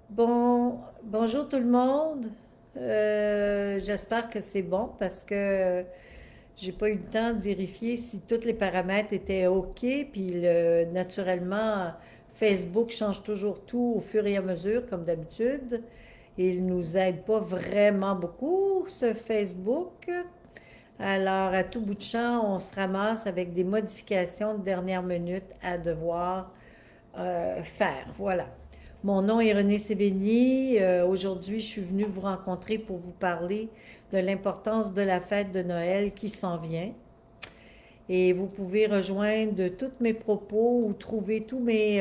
Bonjour tout le monde. J'espère que c'est bon parce que j'ai pas eu le temps de vérifier si tous les paramètres étaient OK. Puis naturellement, Facebook change toujours tout au fur et à mesure, comme d'habitude. Il nous aide pas vraiment beaucoup, ce Facebook. Alors, à tout bout de champ, on se ramasse avec des modifications de dernière minute à devoir faire. Voilà. Mon nom est René Sévigny. Aujourd'hui, je suis venue vous rencontrer pour vous parler de l'importance de la fête de Noël qui s'en vient. Et vous pouvez rejoindre tous mes propos ou trouver tous mes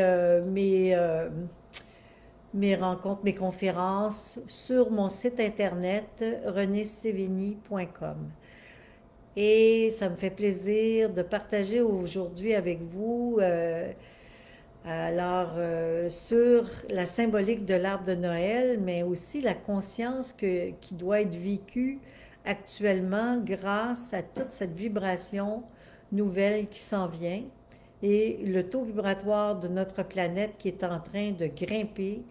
rencontres, mes conférences sur mon site internet renésévigny.com. Et ça me fait plaisir de partager aujourd'hui avec vous sur la symbolique de l'arbre de Noël, mais aussi la conscience qui doit être vécue actuellement grâce à toute cette vibration nouvelle qui s'en vient et le taux vibratoire de notre planète qui est en train de grimper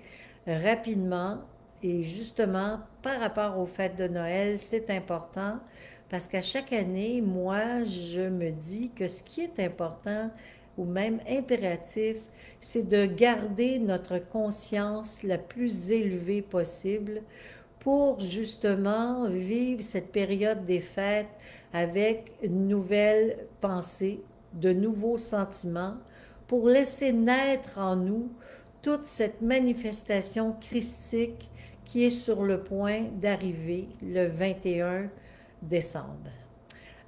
rapidement. Et justement, par rapport aux fêtes de Noël, c'est important parce qu'à chaque année, moi, je me dis que ce qui est important ou même impératif, c'est de garder notre conscience la plus élevée possible pour justement vivre cette période des fêtes avec une nouvelle pensée, de nouveaux sentiments, pour laisser naître en nous toute cette manifestation christique qui est sur le point d'arriver le 21 décembre.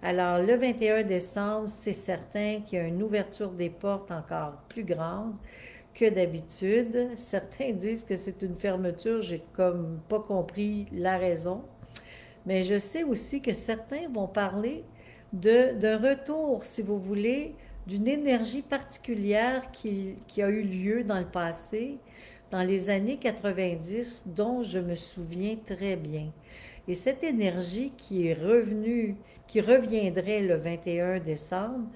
Alors, le 21 décembre, c'est certain qu'il y a une ouverture des portes encore plus grande que d'habitude. Certains disent que c'est une fermeture, j'ai comme pas compris la raison. Mais je sais aussi que certains vont parler d'un retour, si vous voulez, d'une énergie particulière qui a eu lieu dans le passé, dans les années 90, dont je me souviens très bien. Et cette énergie qui est revenue, qui reviendrait le 21 décembre,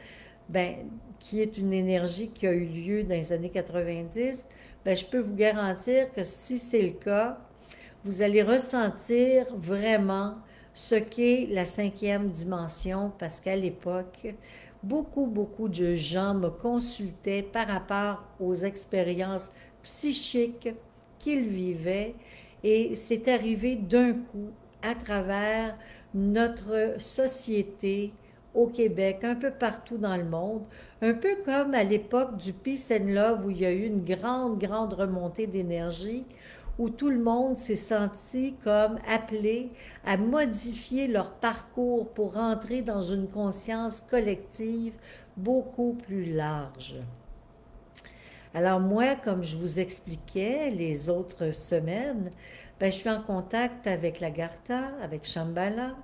ben, qui est une énergie qui a eu lieu dans les années 90, ben, je peux vous garantir que si c'est le cas, vous allez ressentir vraiment ce qu'est la cinquième dimension, parce qu'à l'époque, beaucoup de gens me consultaient par rapport aux expériences psychiques qu'ils vivaient, et c'est arrivé d'un coup à travers notre société au Québec, un peu partout dans le monde, un peu comme à l'époque du Peace and Love où il y a eu une grande remontée d'énergie, où tout le monde s'est senti comme appelé à modifier leur parcours pour entrer dans une conscience collective beaucoup plus large. Alors moi, comme je vous expliquais les autres semaines, ben, je suis en contact avec l'Agartha, avec Shambhala.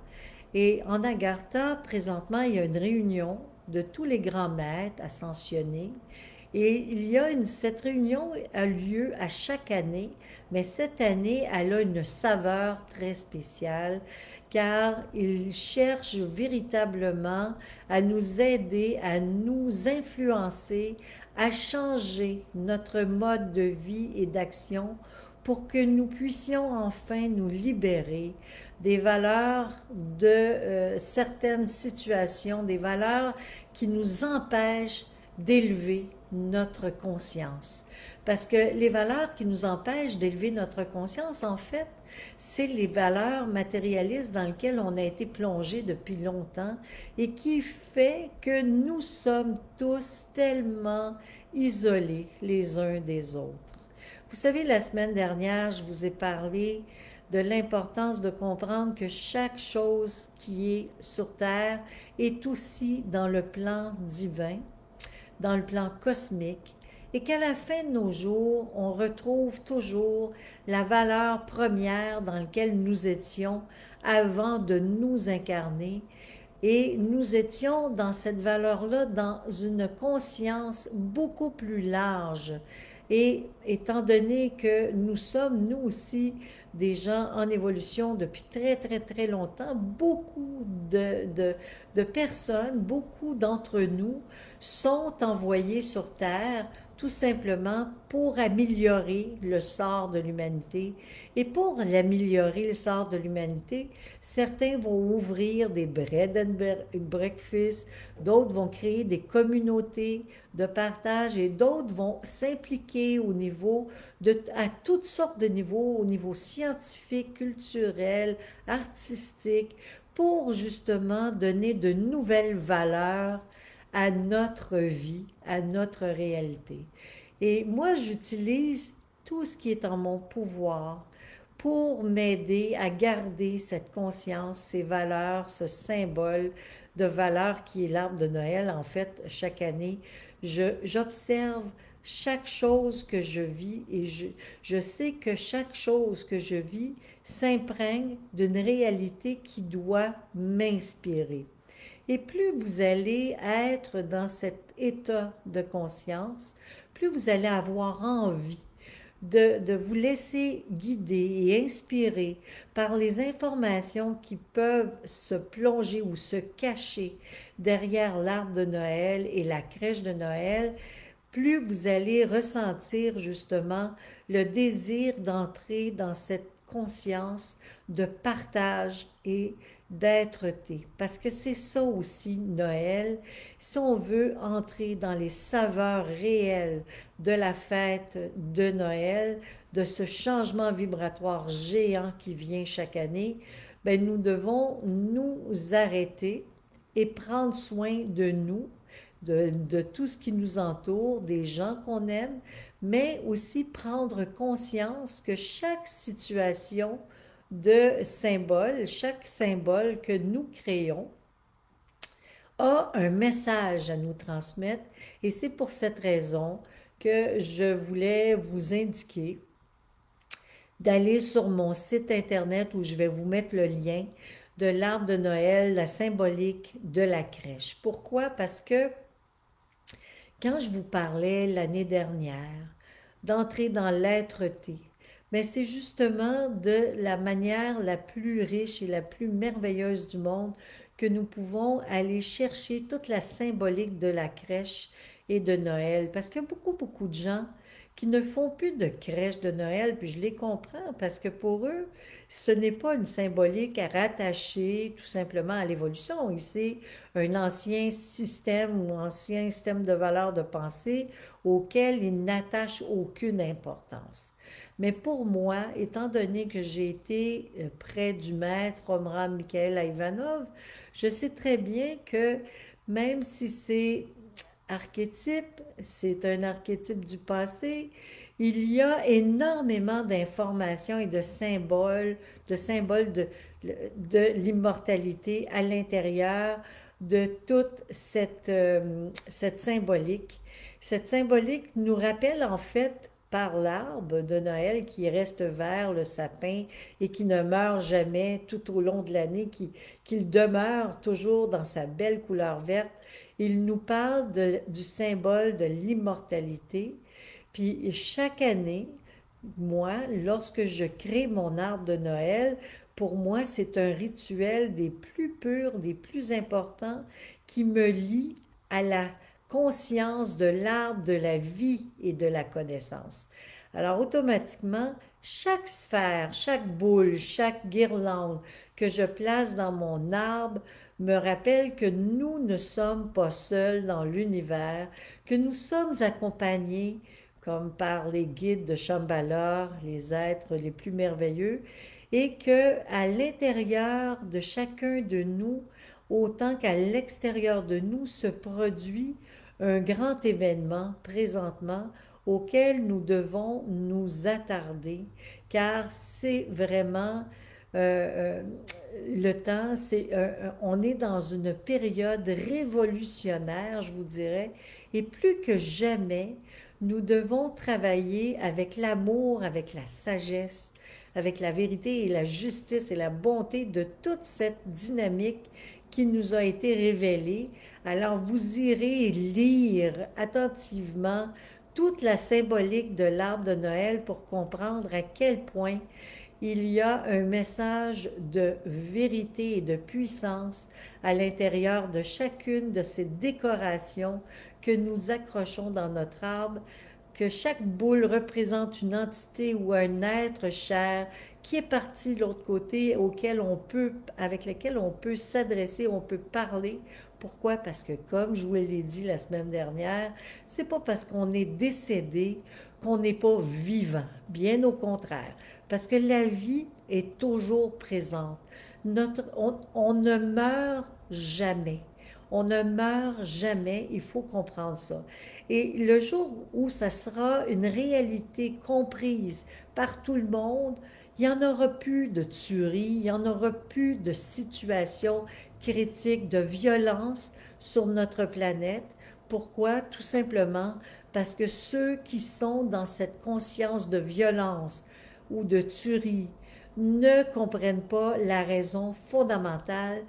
Et en Agartha, présentement, il y a une réunion de tous les grands maîtres ascensionnés. Et cette réunion a lieu à chaque année, mais cette année, elle a une saveur très spéciale, car ils cherchent véritablement à nous aider, à nous influencer, à changer notre mode de vie et d'action pour que nous puissions enfin nous libérer des valeurs de certaines situations, des valeurs qui nous empêchent d'élever notre conscience. Parce que les valeurs qui nous empêchent d'élever notre conscience, en fait, c'est les valeurs matérialistes dans lesquelles on a été plongé depuis longtemps et qui fait que nous sommes tous tellement isolés les uns des autres. Vous savez, la semaine dernière, je vous ai parlé de l'importance de comprendre que chaque chose qui est sur Terre est aussi dans le plan divin, dans le plan cosmique, et qu'à la fin de nos jours, on retrouve toujours la valeur première dans laquelle nous étions avant de nous incarner. Et nous étions dans cette valeur-là, dans une conscience beaucoup plus large. Et étant donné que nous sommes, nous aussi, des gens en évolution depuis très, très, très longtemps. Beaucoup de personnes, beaucoup d'entre nous sont envoyés sur Terre tout simplement pour améliorer le sort de l'humanité. Et pour l'améliorer, le sort de l'humanité, certains vont ouvrir des bread and breakfast, d'autres vont créer des communautés de partage et d'autres vont s'impliquer au niveau à toutes sortes de niveaux, au niveau scientifique, culturel, artistique, pour justement donner de nouvelles valeurs à notre vie, à notre réalité. Et moi, j'utilise tout ce qui est en mon pouvoir pour m'aider à garder cette conscience, ces valeurs, ce symbole de valeur qui est l'arbre de Noël. En fait, chaque année, j'observe chaque chose que je vis et je sais que chaque chose que je vis s'imprègne d'une réalité qui doit m'inspirer. Et plus vous allez être dans cet état de conscience, plus vous allez avoir envie de vous laisser guider et inspirer par les informations qui peuvent se plonger ou se cacher derrière l'arbre de Noël et la crèche de Noël, plus vous allez ressentir justement le désir d'entrer dans cette conscience de partage et d'être-té. Parce que c'est ça aussi Noël, si on veut entrer dans les saveurs réelles de la fête de Noël, de ce changement vibratoire géant qui vient chaque année, ben nous devons nous arrêter et prendre soin de nous, de tout ce qui nous entoure, des gens qu'on aime, mais aussi prendre conscience que chaque situation de symbole, chaque symbole que nous créons a un message à nous transmettre et c'est pour cette raison que je voulais vous indiquer d'aller sur mon site internet où je vais vous mettre le lien de l'arbre de Noël, la symbolique de la crèche. Pourquoi? Parce que quand je vous parlais l'année dernière d'entrer dans l'être-té, mais c'est justement de la manière la plus riche et la plus merveilleuse du monde que nous pouvons aller chercher toute la symbolique de la crèche et de Noël. Parce qu'il y a beaucoup, beaucoup de gens qui ne font plus de crèche de Noël, puis je les comprends, parce que pour eux, ce n'est pas une symbolique à rattacher tout simplement à l'évolution. C'est un ancien système ou ancien système de valeurs de pensée auquel ils n'attachent aucune importance. Mais pour moi, étant donné que j'ai été près du maître Omram Mikhaël Ivanov, je sais très bien que même si c'est archétype, c'est un archétype du passé, il y a énormément d'informations et de symboles de l'immortalité à l'intérieur de toute cette symbolique. Cette symbolique nous rappelle en fait par l'arbre de Noël qui reste vert, le sapin, et qui ne meurt jamais tout au long de l'année, qu'il demeure toujours dans sa belle couleur verte. Il nous parle du symbole de l'immortalité. Puis chaque année, moi, lorsque je crée mon arbre de Noël, pour moi, c'est un rituel des plus purs, des plus importants, qui me lie à la conscience de l'arbre de la vie et de la connaissance. Alors automatiquement, chaque sphère, chaque boule, chaque guirlande que je place dans mon arbre me rappelle que nous ne sommes pas seuls dans l'univers, que nous sommes accompagnés comme par les guides de Shambhala, les êtres les plus merveilleux, et que à l'intérieur de chacun de nous, autant qu'à l'extérieur de nous, se produit un grand événement présentement auquel nous devons nous attarder, car c'est vraiment le temps, on est dans une période révolutionnaire, je vous dirais, et plus que jamais, nous devons travailler avec l'amour, avec la sagesse, avec la vérité et la justice et la bonté de toute cette dynamique qui nous a été révélée. Alors vous irez lire attentivement toute la symbolique de l'arbre de Noël pour comprendre à quel point il y a un message de vérité et de puissance à l'intérieur de chacune de ces décorations que nous accrochons dans notre arbre, que chaque boule représente une entité ou un être cher qui est parti de l'autre côté, avec lequel on peut s'adresser, on peut parler. Pourquoi? Parce que, comme je vous l'ai dit la semaine dernière, c'est pas parce qu'on est décédé qu'on n'est pas vivant. Bien au contraire. Parce que la vie est toujours présente. On ne meurt jamais. On ne meurt jamais, il faut comprendre ça. Et le jour où ça sera une réalité comprise par tout le monde, il n'y en aura plus de tuerie, il n'y en aura plus de situations critiques, de violence sur notre planète. Pourquoi? Tout simplement parce que ceux qui sont dans cette conscience de violence ou de tuerie ne comprennent pas la raison fondamentale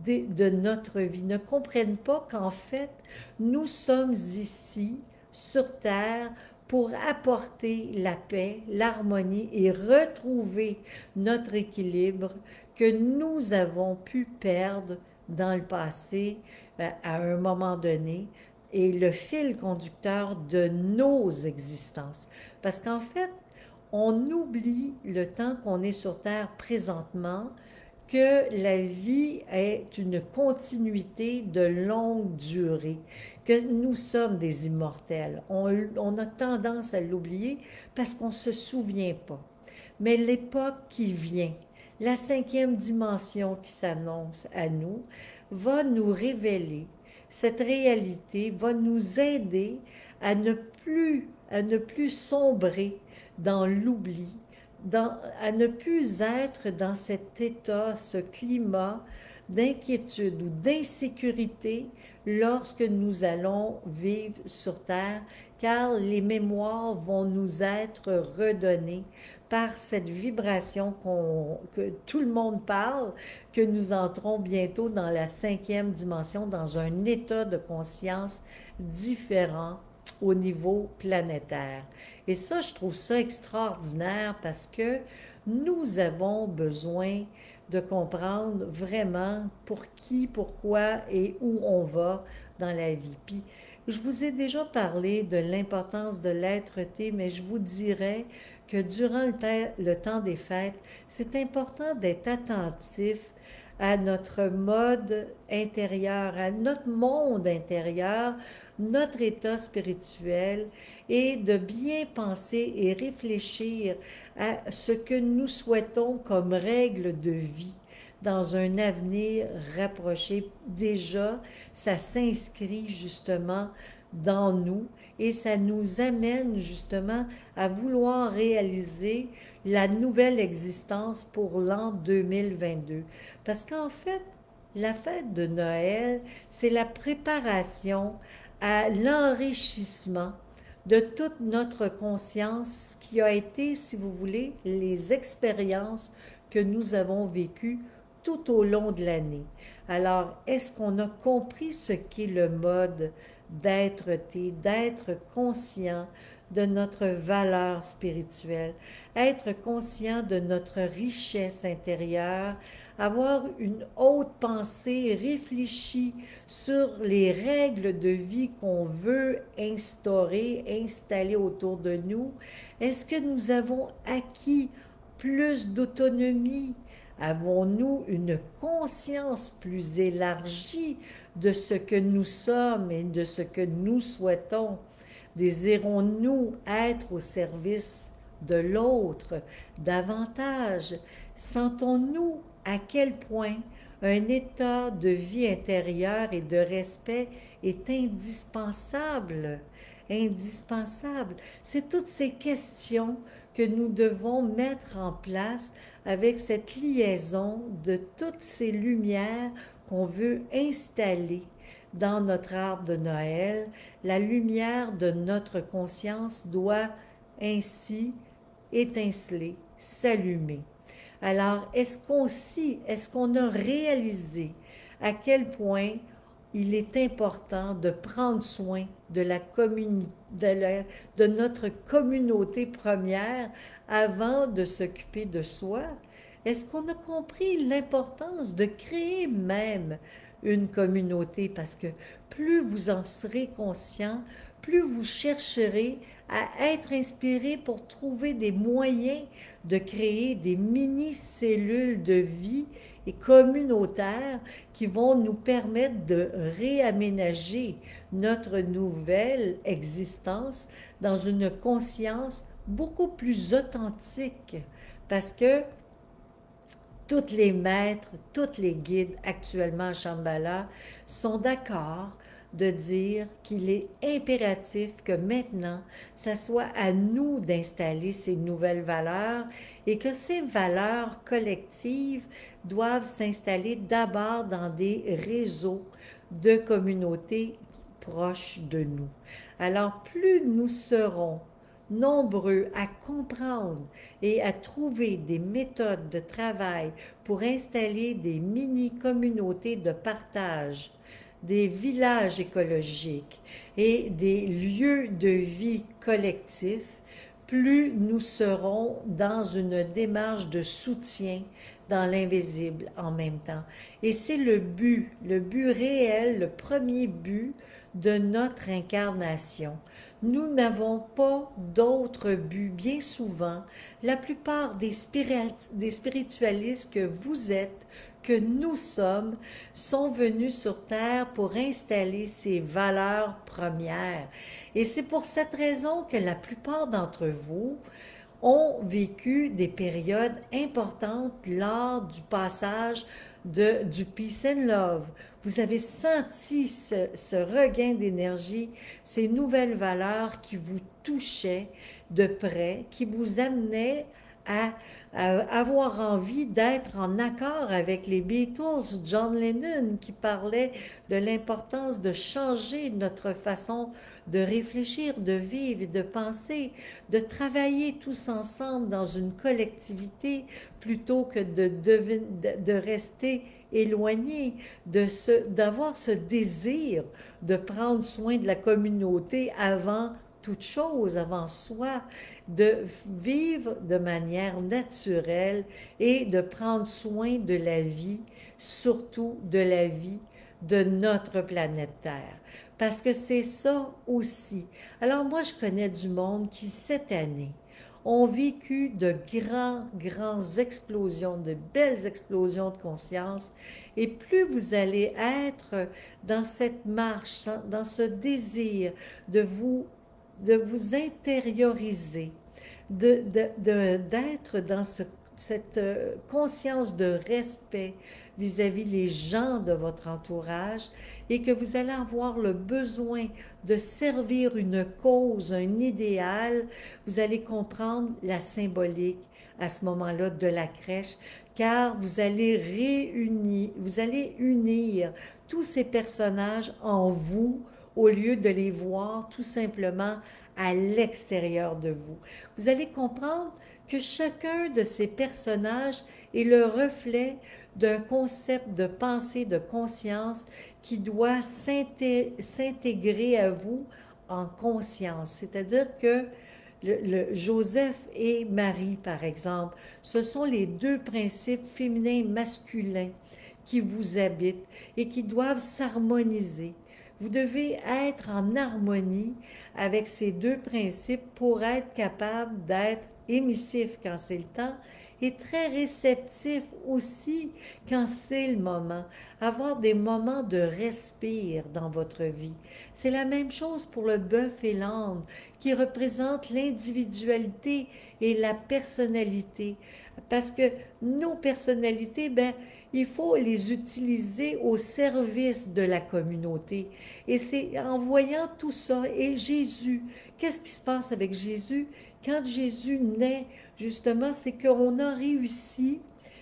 de notre vie, ne comprennent pas qu'en fait, nous sommes ici, sur Terre, pour apporter la paix, l'harmonie et retrouver notre équilibre que nous avons pu perdre dans le passé à un moment donné et le fil conducteur de nos existences. Parce qu'en fait, on oublie le temps qu'on est sur Terre présentement, que la vie est une continuité de longue durée, que nous sommes des immortels. On a tendance à l'oublier parce qu'on ne se souvient pas. Mais l'époque qui vient, la cinquième dimension qui s'annonce à nous, va nous révéler cette réalité, va nous aider à ne plus sombrer dans l'oubli, à ne plus être dans cet état, ce climat d'inquiétude ou d'insécurité lorsque nous allons vivre sur Terre, car les mémoires vont nous être redonnées par cette vibration que tout le monde parle, que nous entrons bientôt dans la cinquième dimension, dans un état de conscience différent au niveau planétaire. Et ça, je trouve ça extraordinaire parce que nous avons besoin de comprendre vraiment pour qui, pourquoi et où on va dans la vie. Puis, je vous ai déjà parlé de l'importance de l'être-té, mais je vous dirais que durant le temps des fêtes, c'est important d'être attentif à notre mode intérieur, à notre monde intérieur, notre état spirituel et de bien penser et réfléchir à ce que nous souhaitons comme règle de vie dans un avenir rapproché. Déjà, ça s'inscrit justement dans nous et ça nous amène justement à vouloir réaliser la nouvelle existence pour l'an 2022. Parce qu'en fait, la fête de Noël, c'est la préparation à l'enrichissement de toute notre conscience qui a été, si vous voulez, les expériences que nous avons vécues tout au long de l'année. Alors, est-ce qu'on a compris ce qu'est le mode d'être-té, d'être conscient de notre valeur spirituelle, être conscient de notre richesse intérieure, avoir une haute pensée réfléchie sur les règles de vie qu'on veut instaurer, installer autour de nous? Est-ce que nous avons acquis plus d'autonomie? Avons-nous une conscience plus élargie de ce que nous sommes et de ce que nous souhaitons? Désirons-nous être au service de l'autre davantage? Sentons-nous à quel point un état de vie intérieure et de respect est indispensable? Indispensable. C'est toutes ces questions que nous devons mettre en place avec cette liaison de toutes ces lumières qu'on veut installer dans notre arbre de Noël. La lumière de notre conscience doit ainsi étinceler, s'allumer. Alors, est-ce qu'on a réalisé à quel point il est important de prendre soin de de notre communauté première avant de s'occuper de soi? Est-ce qu'on a compris l'importance de créer même une communauté? Parce que plus vous en serez conscient, plus vous chercherez à être inspiré pour trouver des moyens de créer des mini-cellules de vie et communautaires qui vont nous permettre de réaménager notre nouvelle existence dans une conscience beaucoup plus authentique. Parce que tous les maîtres, tous les guides actuellement à Shambhala sont d'accord de dire qu'il est impératif que maintenant, ça soit à nous d'installer ces nouvelles valeurs et que ces valeurs collectives doivent s'installer d'abord dans des réseaux de communautés proches de nous. Alors, plus nous serons nombreux à comprendre et à trouver des méthodes de travail pour installer des mini-communautés de partage, des villages écologiques et des lieux de vie collectifs, plus nous serons dans une démarche de soutien dans l'invisible en même temps. Et c'est le but réel, le premier but de notre incarnation. Nous n'avons pas d'autre but. Bien souvent, la plupart des spiritualistes que vous êtes, que nous sommes, sont venus sur Terre pour installer ces valeurs premières. Et c'est pour cette raison que la plupart d'entre vous ont vécu des périodes importantes lors du passage du Peace and Love. Vous avez senti ce regain d'énergie, ces nouvelles valeurs qui vous touchaient de près, qui vous amenaient à avoir envie d'être en accord avec les Beatles, John Lennon, qui parlait de l'importance de changer notre façon de réfléchir, de vivre et de penser, de travailler tous ensemble dans une collectivité plutôt que de rester éloignés, d'avoir ce désir de prendre soin de la communauté avant toute chose, avant soi, de vivre de manière naturelle et de prendre soin de la vie, surtout de la vie de notre planète Terre. Parce que c'est ça aussi. Alors moi, je connais du monde qui, cette année, ont vécu de grandes explosions, de belles explosions de conscience. Et plus vous allez être dans cette marche, dans ce désir de vous intérioriser, d'être dans cette conscience de respect vis-à-vis les gens de votre entourage et que vous allez avoir le besoin de servir une cause, un idéal, vous allez comprendre la symbolique à ce moment-là de la crèche, car vous allez unir tous ces personnages en vous au lieu de les voir tout simplement à l'extérieur de vous. Vous allez comprendre que chacun de ces personnages est le reflet d'un concept de pensée, de conscience qui doit s'intégrer à vous en conscience. C'est-à-dire que Joseph et Marie, par exemple, ce sont les deux principes féminins et masculins qui vous habitent et qui doivent s'harmoniser. Vous devez être en harmonie avec ces deux principes pour être capable d'être émissif quand c'est le temps et très réceptif aussi quand c'est le moment. Avoir des moments de respire dans votre vie. C'est la même chose pour le bœuf et l'âne qui représentent l'individualité et la personnalité. Parce que nos personnalités, ben, il faut les utiliser au service de la communauté. Et c'est en voyant tout ça, et Jésus, qu'est-ce qui se passe avec Jésus? Quand Jésus naît, justement, c'est qu'on a réussi,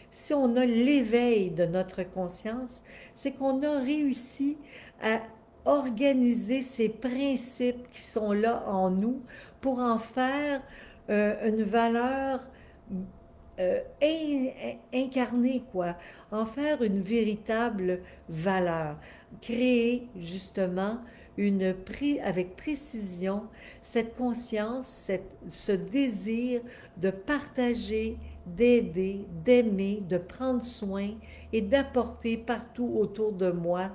si on a l'éveil de notre conscience, c'est qu'on a réussi à organiser ces principes qui sont là en nous pour en faire une valeur incarner, quoi, en faire une véritable valeur, créer justement avec précision cette conscience, ce désir de partager, d'aider, d'aimer, de prendre soin et d'apporter partout autour de moi,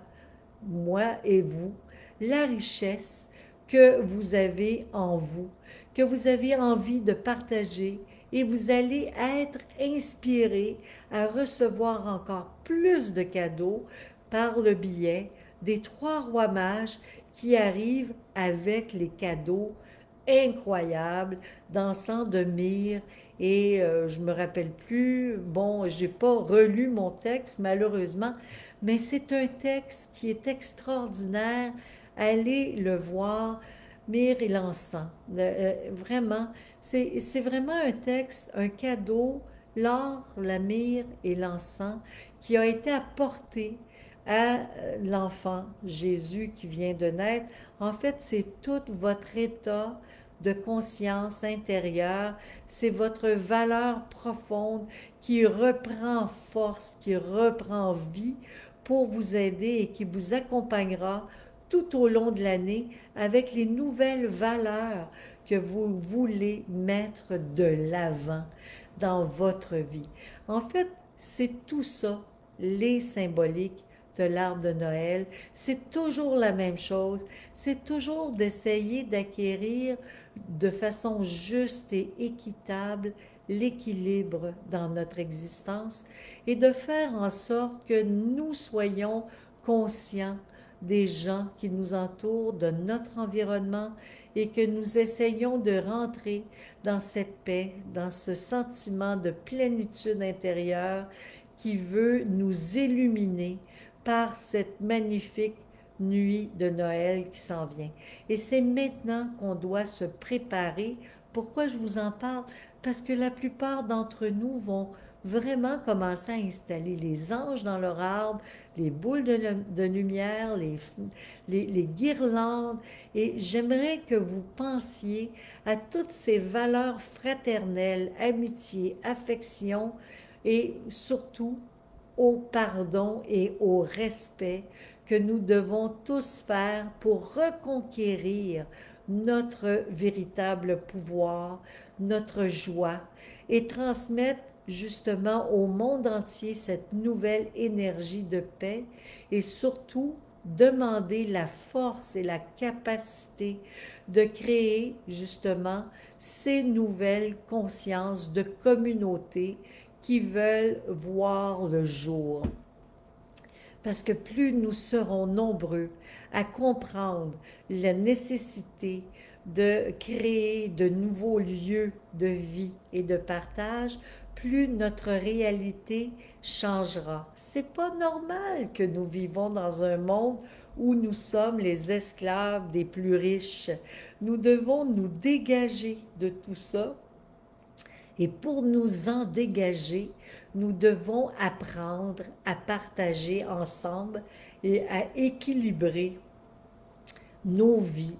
moi et vous, la richesse que vous avez en vous, que vous avez envie de partager, et vous allez être inspiré à recevoir encore plus de cadeaux par le biais des trois rois mages qui arrivent avec les cadeaux incroyables d'encens de myrrhe et je me rappelle plus, bon, j'ai pas relu mon texte malheureusement, mais c'est un texte qui est extraordinaire. Allez le voir, myrrhe et l'encens. Vraiment, c'est vraiment un texte, un cadeau, l'or, la myrrhe et l'encens qui a été apporté à l'enfant Jésus qui vient de naître. En fait, c'est tout votre état de conscience intérieure, c'est votre valeur profonde qui reprend force, qui reprend vie pour vous aider et qui vous accompagnera tout au long de l'année avec les nouvelles valeurs que vous voulez mettre de l'avant dans votre vie. En fait, c'est tout ça, les symboliques de l'arbre de Noël. C'est toujours la même chose. C'est toujours d'essayer d'acquérir de façon juste et équitable l'équilibre dans notre existence et de faire en sorte que nous soyons conscients des gens qui nous entourent, de notre environnement et que nous essayons de rentrer dans cette paix, dans ce sentiment de plénitude intérieure qui veut nous illuminer par cette magnifique nuit de Noël qui s'en vient. Et c'est maintenant qu'on doit se préparer. Pourquoi je vous en parle? Parce que la plupart d'entre nous vont vraiment commencer à installer les anges dans leur arbre, les boules de lumière, les guirlandes. Et j'aimerais que vous pensiez à toutes ces valeurs fraternelles, amitié, affection et surtout au pardon et au respect que nous devons tous faire pour reconquérir notre véritable pouvoir, notre joie et transmettre justement au monde entier cette nouvelle énergie de paix et surtout demander la force et la capacité de créer justement ces nouvelles consciences de communauté qui veulent voir le jour. Parce que plus nous serons nombreux à comprendre la nécessité de créer de nouveaux lieux de vie et de partage, plus notre réalité changera. C'est pas normal que nous vivons dans un monde où nous sommes les esclaves des plus riches. Nous devons nous dégager de tout ça. Et pour nous en dégager, nous devons apprendre à partager ensemble et à équilibrer nos vies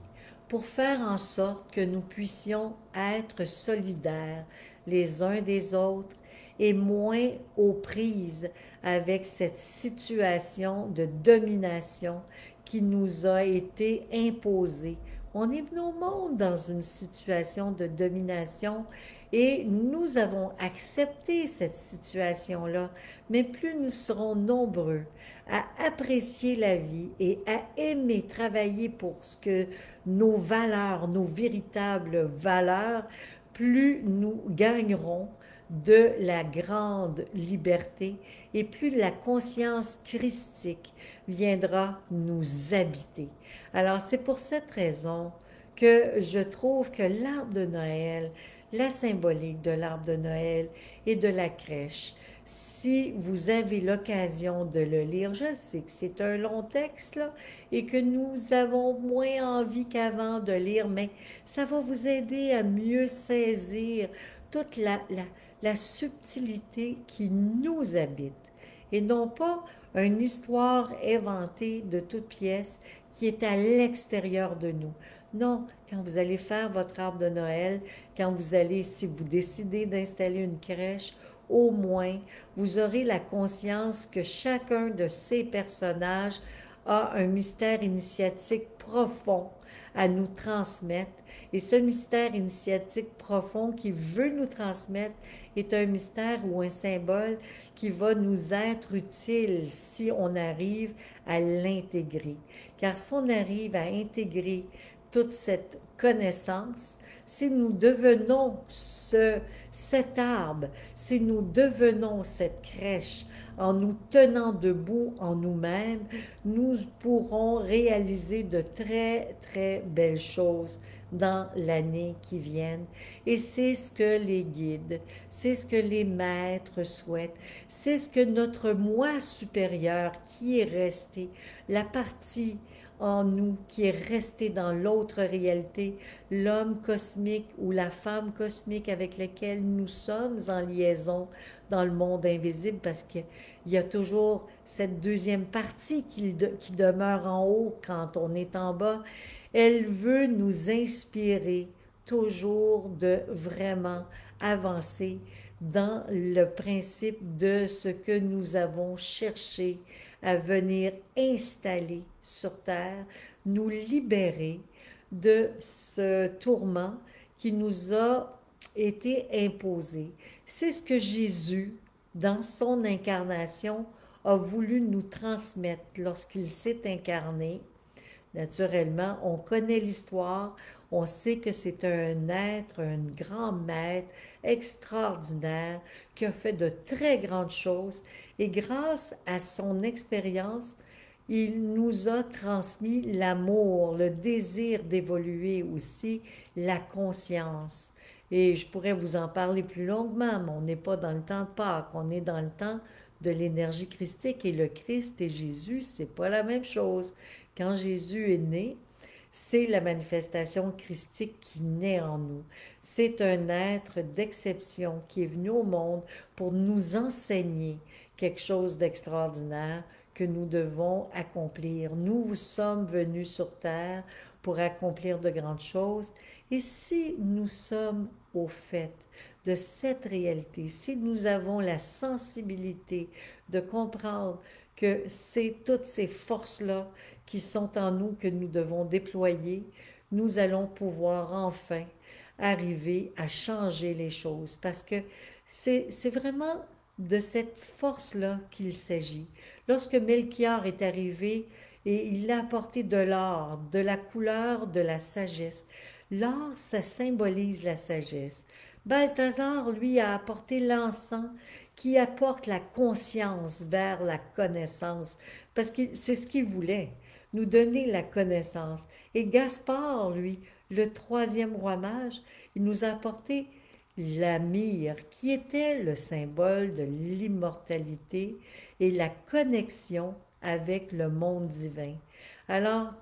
pour faire en sorte que nous puissions être solidaires les uns des autres et moins aux prises avec cette situation de domination qui nous a été imposée. On est venu au monde dans une situation de domination et nous avons accepté cette situation-là, mais plus nous serons nombreux à apprécier la vie et à aimer travailler pour ce que nos valeurs, nos véritables valeurs, plus nous gagnerons de la grande liberté et plus la conscience christique viendra nous habiter. Alors c'est pour cette raison que je trouve que l'arbre de Noël, la symbolique de l'arbre de Noël et de la crèche, si vous avez l'occasion de le lire, je sais que c'est un long texte là, et que nous avons moins envie qu'avant de lire, mais ça va vous aider à mieux saisir toute la subtilité qui nous habite et non pas une histoire inventée de toutes pièces qui est à l'extérieur de nous. Non, quand vous allez faire votre arbre de Noël, quand vous allez, si vous décidez d'installer une crèche au moins, vous aurez la conscience que chacun de ces personnages a un mystère initiatique profond à nous transmettre. Et ce mystère initiatique profond qu'il veut nous transmettre est un mystère ou un symbole qui va nous être utile si on arrive à l'intégrer. Car si on arrive à intégrer toute cette connaissance, si nous devenons cet arbre, si nous devenons cette crèche, en nous tenant debout en nous-mêmes, nous pourrons réaliser de très, très belles choses dans l'année qui vient. Et c'est ce que les guides, c'est ce que les maîtres souhaitent, c'est ce que notre moi supérieur qui est resté, la partie en nous qui est restée dans l'autre réalité, l'homme cosmique ou la femme cosmique avec laquelle nous sommes en liaison dans le monde invisible, parce qu'il y a toujours cette deuxième partie qui demeure en haut quand on est en bas. Elle veut nous inspirer toujours de vraiment avancer dans le principe de ce que nous avons cherché à venir installer sur Terre, nous libérer de ce tourment qui nous a été imposé. C'est ce que Jésus, dans son incarnation, a voulu nous transmettre lorsqu'il s'est incarné. Naturellement, on connaît l'histoire, on sait que c'est un être, un grand maître extraordinaire qui a fait de très grandes choses et grâce à son expérience, il nous a transmis l'amour, le désir d'évoluer aussi, la conscience. Et je pourrais vous en parler plus longuement, mais on n'est pas dans le temps de Pâques, on est dans le temps de l'énergie christique et le Christ et Jésus, c'est pas la même chose. Quand Jésus est né, c'est la manifestation christique qui naît en nous. C'est un être d'exception qui est venu au monde pour nous enseigner quelque chose d'extraordinaire que nous devons accomplir. Nous sommes venus sur Terre pour accomplir de grandes choses. Et si nous sommes au fait de cette réalité, si nous avons la sensibilité de comprendre que c'est toutes ces forces-là qui sont en nous que nous devons déployer, nous allons pouvoir enfin arriver à changer les choses. Parce que c'est vraiment de cette force-là qu'il s'agit. Lorsque Melchior est arrivé et il a apporté de l'or, de la couleur de la sagesse, l'or, ça symbolise la sagesse. Balthazar, lui, a apporté l'encens qui apporte la conscience vers la connaissance, parce que c'est ce qu'il voulait, nous donner la connaissance. Et Gaspard, lui, le troisième roi mage, il nous a apporté la myrrhe, qui était le symbole de l'immortalité et la connexion avec le monde divin. Alors,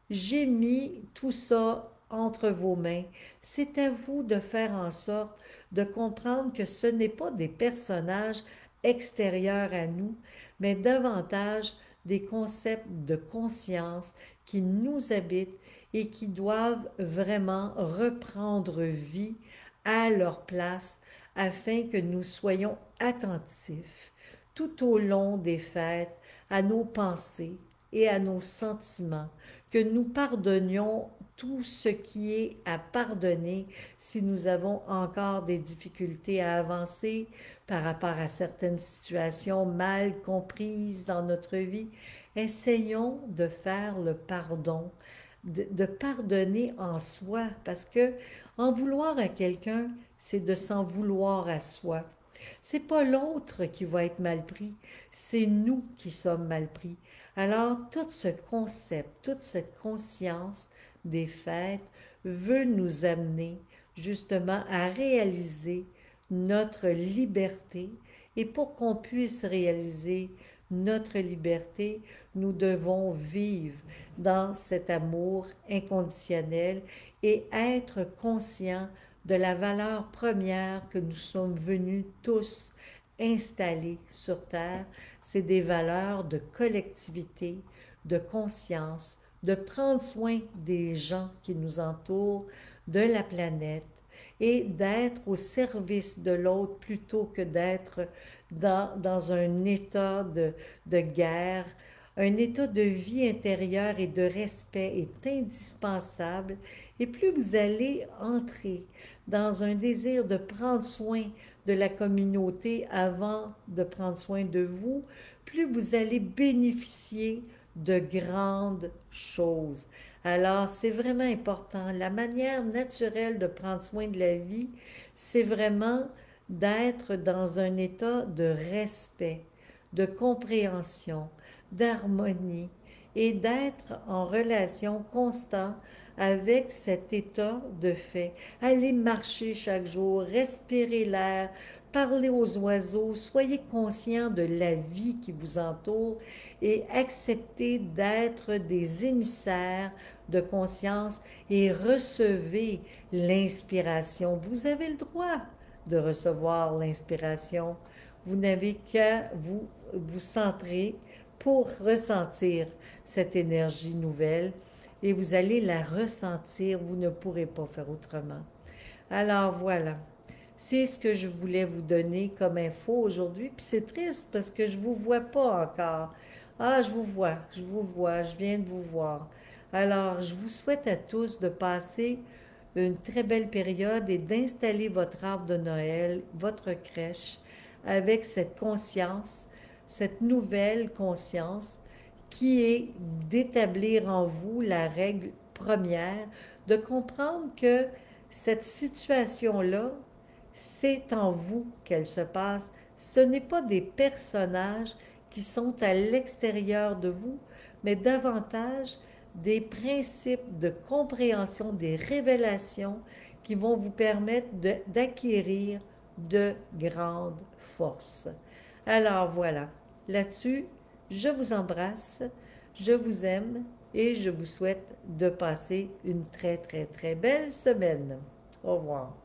j'ai mis tout ça entre vos mains. C'est à vous de faire en sorte de comprendre que ce n'est pas des personnages extérieurs à nous, mais davantage des concepts de conscience qui nous habitent et qui doivent vraiment reprendre vie à leur place afin que nous soyons attentifs tout au long des fêtes à nos pensées et à nos sentiments, que nous pardonnions tout ce qui est à pardonner si nous avons encore des difficultés à avancer par rapport à certaines situations mal comprises dans notre vie. Essayons de faire le pardon, de pardonner en soi, parce que en vouloir à quelqu'un, c'est de s'en vouloir à soi. C'est pas l'autre qui va être mal pris, c'est nous qui sommes mal pris. Alors, tout ce concept, toute cette conscience des fêtes veut nous amener justement à réaliser notre liberté. Et pour qu'on puisse réaliser notre liberté, nous devons vivre dans cet amour inconditionnel et être conscients de la valeur première que nous sommes venus tous installer sur Terre. C'est des valeurs de collectivité, de conscience, de prendre soin des gens qui nous entourent, de la planète et d'être au service de l'autre plutôt que d'être dans un état de guerre. Un état de vie intérieure et de respect est indispensable et plus vous allez entrer dans un désir de prendre soin de la communauté avant de prendre soin de vous, plus vous allez bénéficier de grandes choses. Alors, c'est vraiment important. La manière naturelle de prendre soin de la vie, c'est vraiment d'être dans un état de respect, de compréhension, d'harmonie et d'être en relation constante avec cet état de fait. Allez marcher chaque jour, respirez l'air, parlez aux oiseaux, soyez conscient de la vie qui vous entoure et acceptez d'être des émissaires de conscience et recevez l'inspiration. Vous avez le droit de recevoir l'inspiration. Vous n'avez qu'à vous centrer pour ressentir cette énergie nouvelle et vous allez la ressentir, vous ne pourrez pas faire autrement. Alors voilà, c'est ce que je voulais vous donner comme info aujourd'hui, puis c'est triste parce que je ne vous vois pas encore. Ah, je viens de vous voir. Alors, je vous souhaite à tous de passer une très belle période et d'installer votre arbre de Noël, votre crèche, avec cette conscience, cette nouvelle conscience qui est d'établir en vous la règle première, de comprendre que cette situation-là, c'est en vous qu'elle se passe. Ce n'est pas des personnages qui sont à l'extérieur de vous, mais davantage des principes de compréhension, des révélations qui vont vous permettre d'acquérir de grandes forces. Alors voilà, là-dessus, je vous embrasse, je vous aime et je vous souhaite de passer une très très très belle semaine. Au revoir.